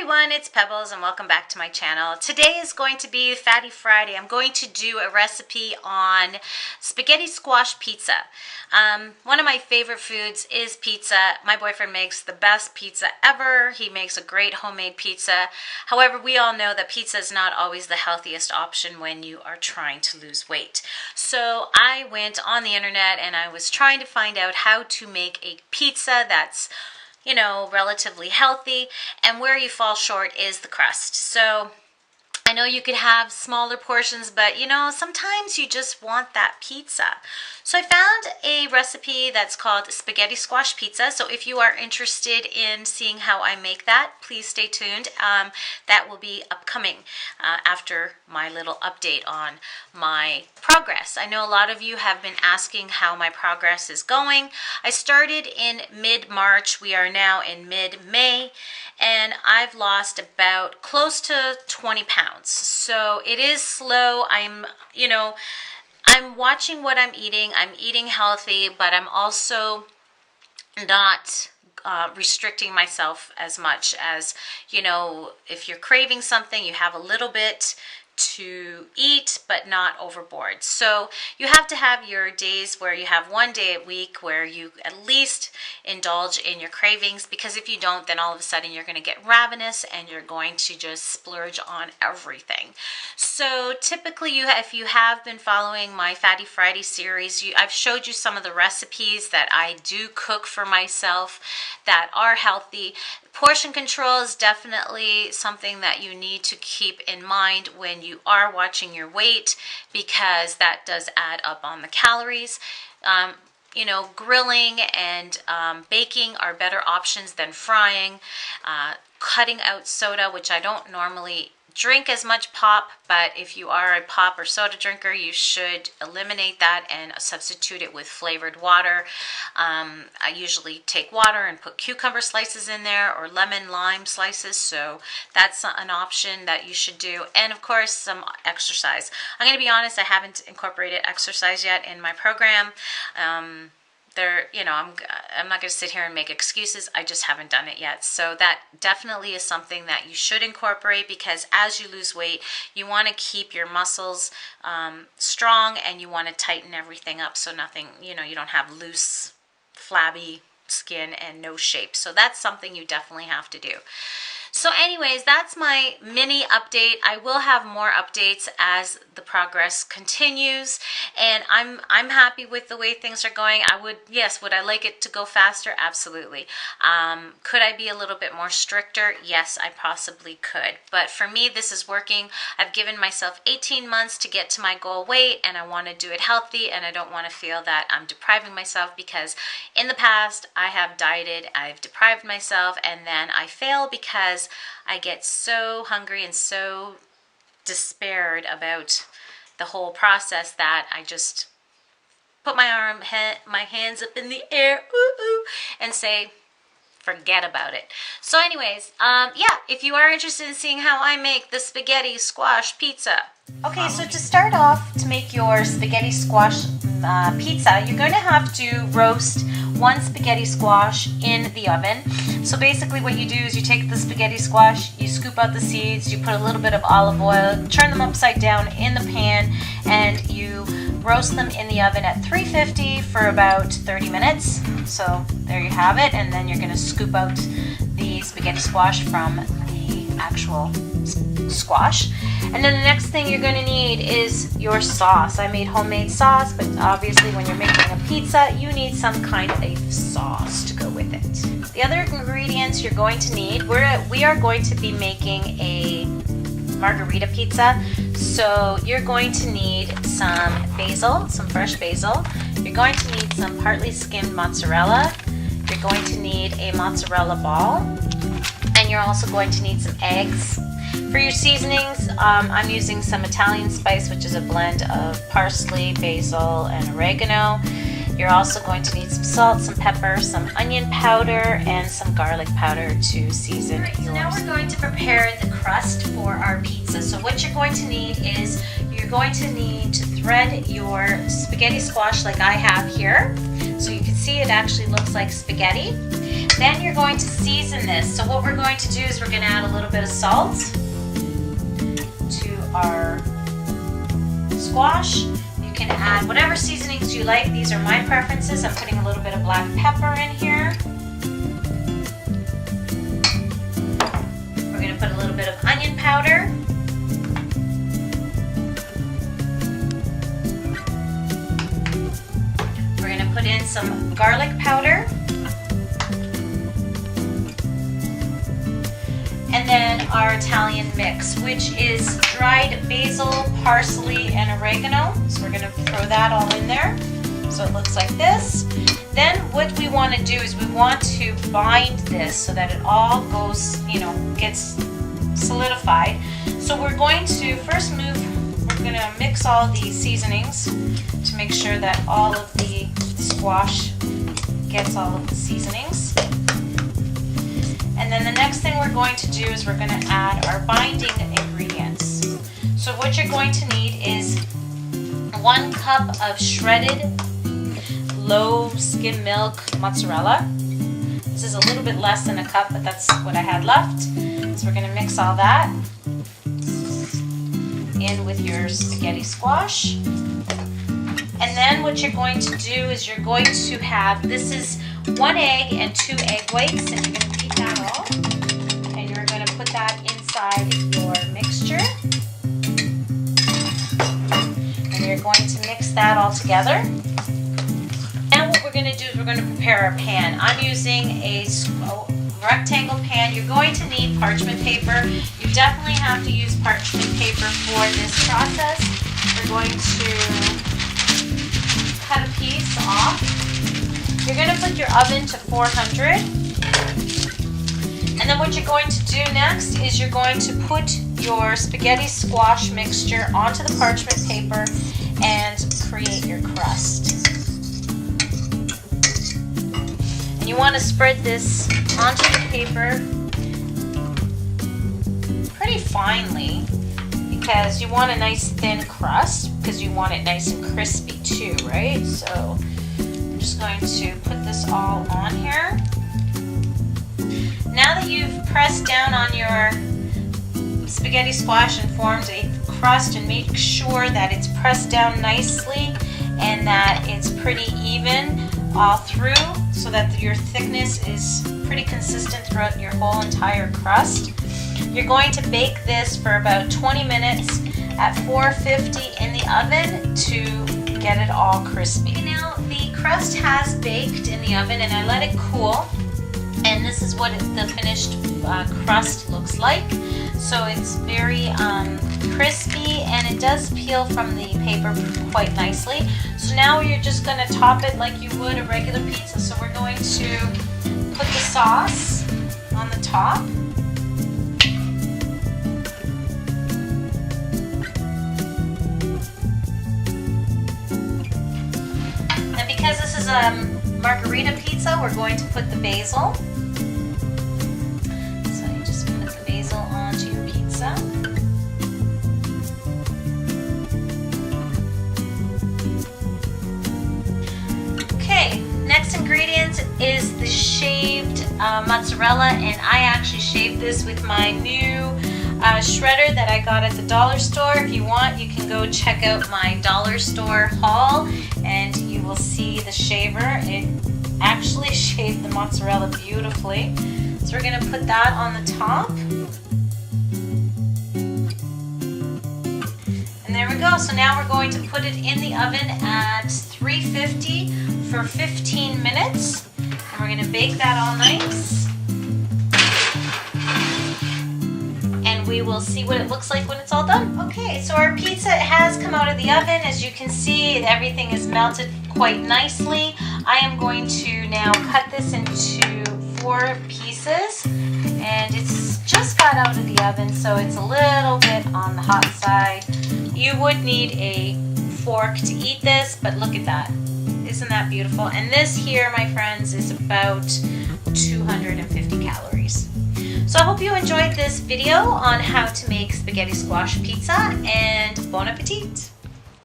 everyone, it's Pebbles and welcome back to my channel. Today is going to be Fatty Friday. I'm going to do a recipe on spaghetti squash pizza. One of my favorite foods is pizza. My boyfriend makes the best pizza ever. He makes a great homemade pizza. However, we all know that pizza is not always the healthiest option when you are trying to lose weight. So I went on the internet and I was trying to find out how to make a pizza that's relatively healthy, and where you fall short is the crust. So I know you could have smaller portions, but sometimes you just want that pizza. So I found a recipe that's called spaghetti squash pizza. So if you are interested in seeing how I make that, please stay tuned. That will be upcoming after my little update on my progress. I know a lot of you have been asking how my progress is going. I started in mid-March. We are now in mid-May, and I've lost about close to 20 pounds. So it is slow. I'm watching what I'm eating. I'm eating healthy, but I'm also not restricting myself as much as, if you're craving something, you have a little bit to eat, but not overboard. So you have to have your days where you have one day a week where you at least indulge in your cravings, because if you don't, then all of a sudden you're going to get ravenous and you're going to just splurge on everything. So typically, if you have been following my Fatty Friday series, I've showed you some of the recipes that I do cook for myself that are healthy. Portion control is definitely something that you need to keep in mind when you are watching your weight, because that does add up on the calories. Grilling and baking are better options than frying. Cutting out soda, which I don't normally drink as much pop, but if you are a pop or soda drinker, you should eliminate that and substitute it with flavored water. I usually take water and put cucumber slices in there, or lemon lime slices, so that's an option that you should do. And of course, some exercise. I'm going to be honest, I haven't incorporated exercise yet in my program. I'm not going to sit here and make excuses. I just haven't done it yet. So that definitely is something that you should incorporate, because as you lose weight, you want to keep your muscles strong, and you want to tighten everything up so nothing, you don't have loose, flabby skin and no shape. So that's something you definitely have to do. So anyways, that's my mini update. I will have more updates as the progress continues, and I'm happy with the way things are going. Would I like it to go faster? Absolutely. Could I be a little bit more stricter? Yes, I possibly could. But for me, this is working. I've given myself 18 months to get to my goal weight, and I want to do it healthy, and I don't want to feel that I'm depriving myself, because in the past I have dieted, I've deprived myself, and then I fail because I get so hungry and so despaired about the whole process that I just put my hands up in the air, and say, forget about it. So anyways, if you are interested in seeing how I make the spaghetti squash pizza. Okay, so to start off, to make your spaghetti squash pizza, you're going to have to roast one spaghetti squash in the oven. So basically what you do is you take the spaghetti squash, you scoop out the seeds, you put a little bit of olive oil, turn them upside down in the pan, and you roast them in the oven at 350 for about 30 minutes. So there you have it, and then you're going to scoop out the spaghetti squash from the actual squash. And then the next thing you're going to need is your sauce. I made homemade sauce, but obviously when you're making a pizza, you need some kind of sauce to go with it. The other ingredients you're going to need, we are going to be making a margarita pizza. So you're going to need some basil, some fresh basil. You're going to need some partly skimmed mozzarella. You're going to need a mozzarella ball. And you're also going to need some eggs. For your seasonings, I'm using some Italian spice, which is a blend of parsley, basil, and oregano. You're also going to need some salt, some pepper, some onion powder, and some garlic powder to season yours. So now we're going to prepare the crust for our pizza. So what you're going to need is you're going to need to thread your spaghetti squash like I have here. So you can see it actually looks like spaghetti. Then you're going to season this. So what we're going to do is we're going to add a little bit of salt to our squash. You can add whatever seasonings you like. These are my preferences. I'm putting a little bit of black pepper in here. We're going to put a little bit of onion powder. We're going to put in some garlic powder. And then our Italian mix, which is dried basil, parsley, and oregano. So we're going to throw that all in there. So it looks like this. Then what we want to do is we want to bind this so that it all goes, gets solidified. So we're going to first we're going to mix all the seasonings to make sure that all of the squash gets all of the seasonings. And then the next thing we're going to do is we're going to add our binding ingredients. So what you're going to need is 1 cup of shredded low skim milk mozzarella. This is a little bit less than a cup, but that's what I had left. So we're going to mix all that in with your spaghetti squash. And then what you're going to do is you're going to have, this is 1 egg and 2 egg whites, and you're going to beat that all. And you're going to put that inside your mixture. And you're going to mix that all together. Now what we're going to do is we're going to prepare our pan. I'm using a rectangle pan. You're going to need parchment paper. You definitely have to use parchment paper for this process. We're going to cut a piece off. You're going to put your oven to 400. And then what you're going to do next is you're going to put your spaghetti squash mixture onto the parchment paper and create your crust. And you want to spread this onto the paper pretty finely because you want a nice thin crust because you want it nice and crispy too, right? So I'm just going to put this all on here. Now that you've pressed down on your spaghetti squash and formed a crust, and make sure that it's pressed down nicely and that it's pretty even all through so that your thickness is pretty consistent throughout your whole entire crust. You're going to bake this for about 20 minutes at 450 in the oven to get it all crispy. Now the crust has baked in the oven and I let it cool, and this is what the finished crust looks like. So it's very crispy and it does peel from the paper quite nicely. So now you're just going to top it like you would a regular pizza. So we're going to put the sauce on the top. And because this is a margarita pizza, we're going to put the basil. So you just put the basil onto your pizza. Okay, next ingredient is the shaved mozzarella, and I actually shaved this with my new shredder that I got at the dollar store. If you want, you can go check out my dollar store haul and you will see the shaver. It actually shaved the mozzarella beautifully. So we're going to put that on the top. And there we go. So now we're going to put it in the oven at 350 for 15 minutes. And we're going to bake that all nice. And we will see what it looks like when it's all done. Okay, so our pizza has come out of the oven. As you can see, everything is melted quite nicely. I am going to now cut this into 4 pieces. And it's just got out of the oven, so it's a little bit on the hot side. You would need a fork to eat this, but look at that. Isn't that beautiful? And this here, my friends, is about 250 calories. So I hope you enjoyed this video on how to make spaghetti squash pizza, and bon appetit!